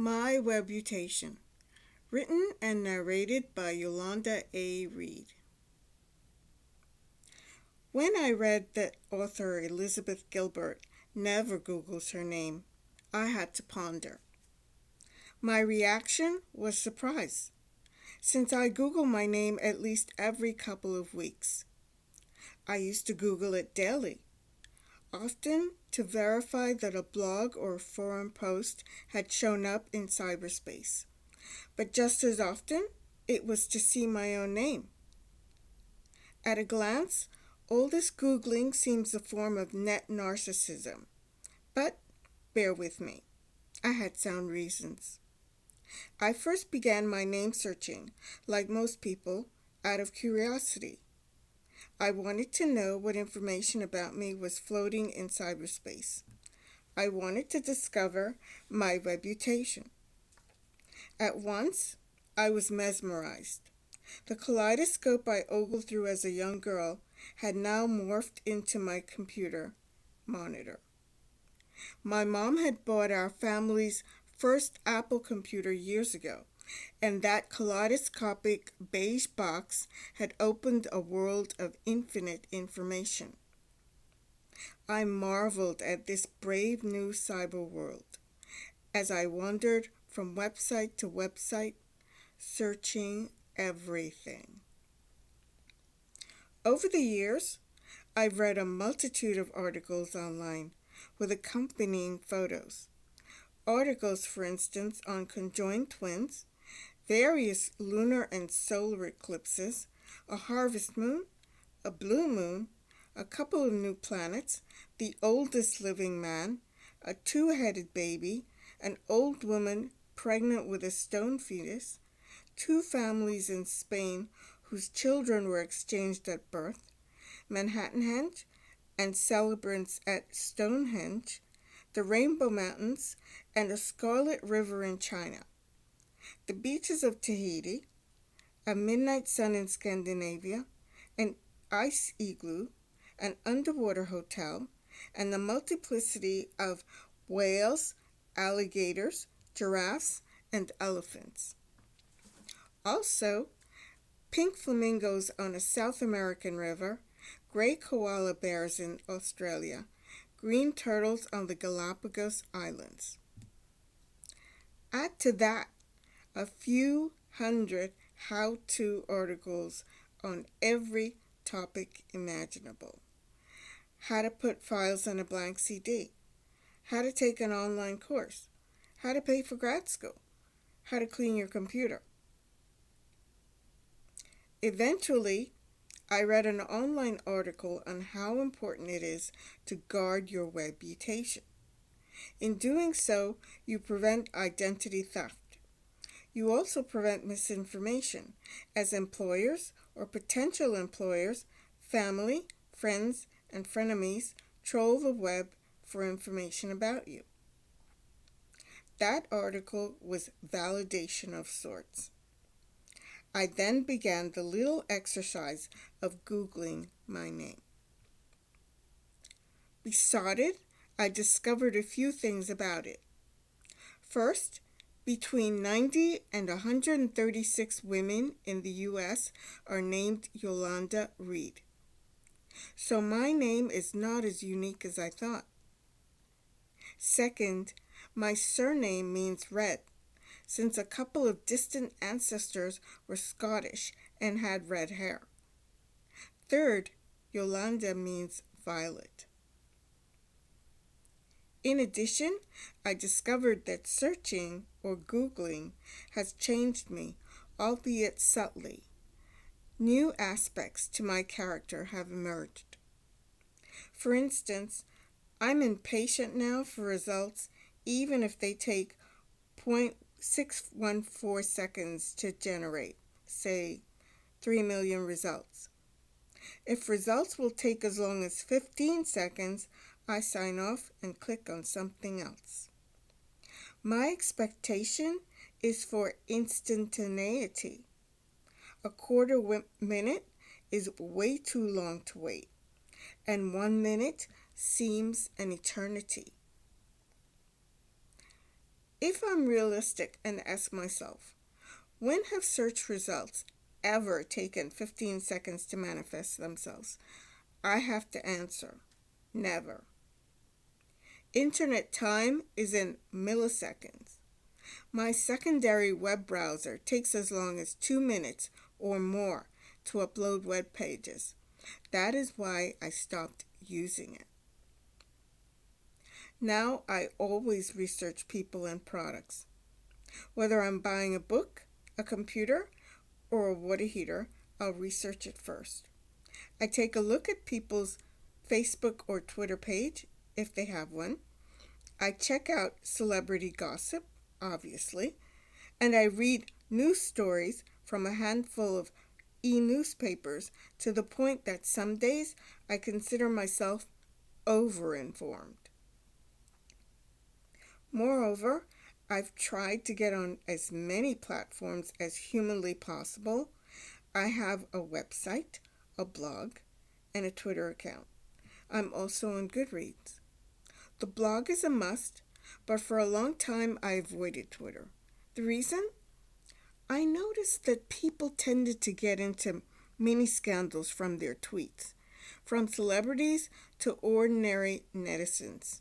My Webutation, written and narrated by Yolanda A. Reed. When I read that author Elizabeth Gilbert never Googles her name, I had to ponder. My reaction was surprise, since I Google my name at least every couple of weeks. I used to Google it daily, often to verify that a blog or forum post had shown up in cyberspace. But just as often, it was to see my own name. At a glance, all this Googling seems a form of net narcissism. But bear with me. I had sound reasons. I first began my name searching, like most people, out of curiosity. I wanted to know what information about me was floating in cyberspace. I wanted to discover my reputation. At once, I was mesmerized. The kaleidoscope I ogled through as a young girl had now morphed into my computer monitor. My mom had bought our family's first Apple computer years ago, and that kaleidoscopic beige box had opened a world of infinite information. I marveled at this brave new cyber world as I wandered from website to website, searching everything. Over the years, I've read a multitude of articles online with accompanying photos. Articles, for instance, on conjoined twins, various lunar and solar eclipses, a harvest moon, a blue moon, a couple of new planets, the oldest living man, a two-headed baby, an old woman pregnant with a stone fetus, two families in Spain whose children were exchanged at birth, Manhattanhenge and celebrants at Stonehenge, the Rainbow Mountains, and a scarlet river in China, the beaches of Tahiti, a midnight sun in Scandinavia, an ice igloo, an underwater hotel, and the multiplicity of whales, alligators, giraffes, and elephants. Also, pink flamingos on a South American river, gray koala bears in Australia, green turtles on the Galapagos Islands. Add to that a few hundred how-to articles on every topic imaginable. How to put files on a blank CD, how to take an online course, how to pay for grad school, how to clean your computer. Eventually, I read an online article on how important it is to guard your reputation. In doing so, you prevent identity theft. You also prevent misinformation, as employers or potential employers, family, friends, and frenemies troll the web for information about you. That article was validation of sorts. I then began the little exercise of Googling my name. Besotted, I discovered a few things about it. First, between 90 and 136 women in the U.S. are named Yolanda Reed. So my name is not as unique as I thought. Second, my surname means red, since a couple of distant ancestors were Scottish and had red hair. Third, Yolanda means violet. In addition, I discovered that searching or Googling has changed me, albeit subtly. New aspects to my character have emerged. For instance, I'm impatient now for results even if they take 0.614 seconds to generate, say, 3 million results. If results will take as long as 15 seconds, I sign off and click on something else. My expectation is for instantaneity. A quarter minute is way too long to wait, and 1 minute seems an eternity. If I'm realistic and ask myself, when have search results ever taken 15 seconds to manifest themselves? I have to answer, never. Internet time is in milliseconds. My secondary web browser takes as long as 2 minutes or more to upload web pages. That is why I stopped using it. Now I always research people and products. Whether I'm buying a book, a computer, or a water heater, I'll research it first. I take a look at people's Facebook or Twitter page, if they have one. I check out celebrity gossip, obviously, and I read news stories from a handful of e-newspapers to the point that some days I consider myself over-informed. Moreover, I've tried to get on as many platforms as humanly possible. I have a website, a blog, and a Twitter account. I'm also on Goodreads. The blog is a must, but for a long time I avoided Twitter. The reason? I noticed that people tended to get into mini scandals from their tweets, from celebrities to ordinary netizens.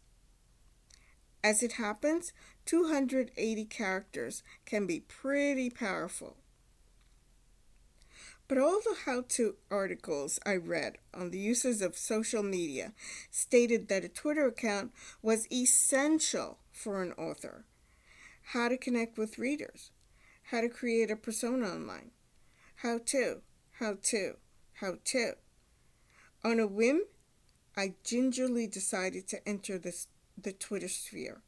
As it happens, 280 characters can be pretty powerful. But all the how-to articles I read on the uses of social media stated that a Twitter account was essential for an author. How to connect with readers. How to create a persona online. How to. On a whim, I gingerly decided to enter the Twitter sphere.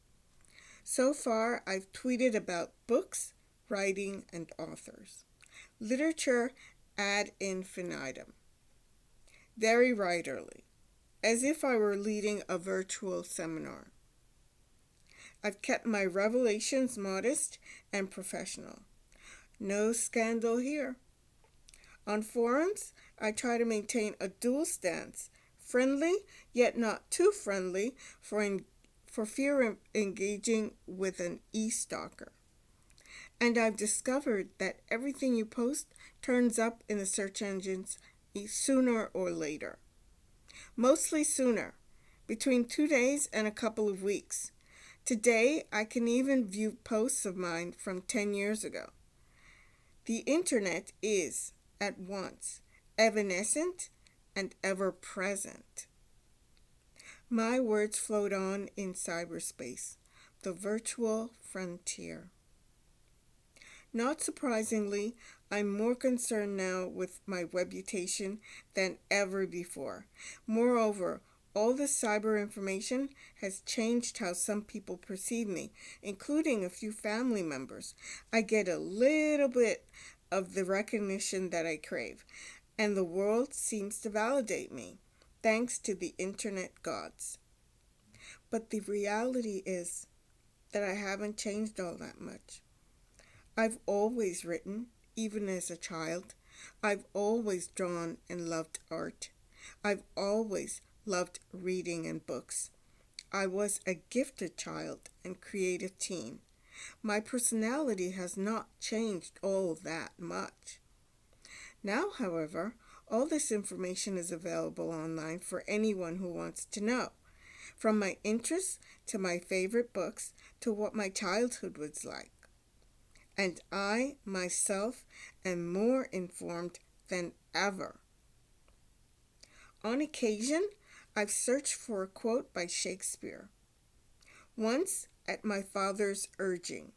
So far, I've tweeted about books, writing, and authors. Literature ad infinitum. Very writerly, as if I were leading a virtual seminar. I've kept my revelations modest and professional. No scandal here. On forums, I try to maintain a dual stance, friendly yet not too friendly for fear of engaging with an e-stalker. And I've discovered that everything you post turns up in the search engines sooner or later. Mostly sooner, between 2 days and a couple of weeks. Today, I can even view posts of mine from 10 years ago. The internet is, at once, evanescent and ever-present. My words float on in cyberspace, the virtual frontier. Not surprisingly, I'm more concerned now with my reputation than ever before. Moreover, all this cyber information has changed how some people perceive me, including a few family members. I get a little bit of the recognition that I crave, and the world seems to validate me, thanks to the internet gods. But the reality is that I haven't changed all that much. I've always written, even as a child. I've always drawn and loved art. I've always loved reading and books. I was a gifted child and creative teen. My personality has not changed all that much. Now, however, all this information is available online for anyone who wants to know, from my interests to my favorite books to what my childhood was like. And I, myself, am more informed than ever. On occasion, I've searched for a quote by Shakespeare. Once, at my father's urging.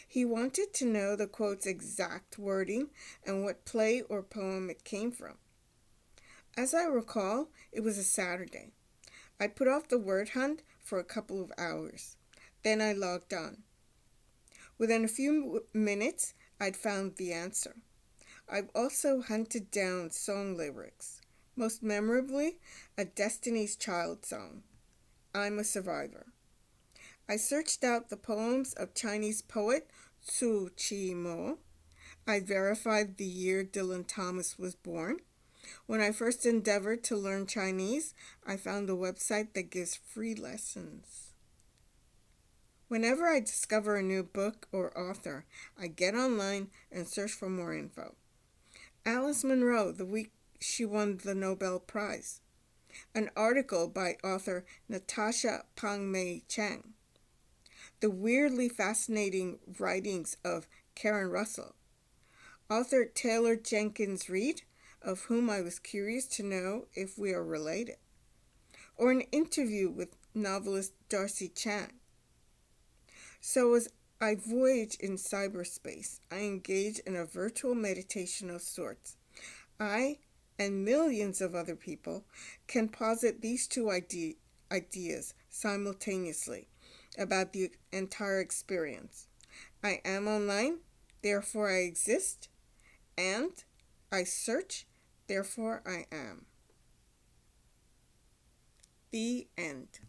He wanted to know the quote's exact wording and what play or poem it came from. As I recall, it was a Saturday. I put off the word hunt for a couple of hours. Then I logged on. Within a few minutes, I'd found the answer. I've also hunted down song lyrics, most memorably, a Destiny's Child song, I'm a Survivor. I searched out the poems of Chinese poet Su Chi Mo. I verified the year Dylan Thomas was born. When I first endeavored to learn Chinese, I found a website that gives free lessons. Whenever I discover a new book or author, I get online and search for more info. Alice Munro, the week she won the Nobel Prize. An article by author Natasha Pangmei Chang. The weirdly fascinating writings of Karen Russell. Author Taylor Jenkins Reid, of whom I was curious to know if we are related. Or an interview with novelist Darcy Chan. So as I voyage in cyberspace, I engage in a virtual meditation of sorts. I and millions of other people can posit these two ideas simultaneously about the entire experience. I am online, therefore I exist, and I search, therefore I am. The end.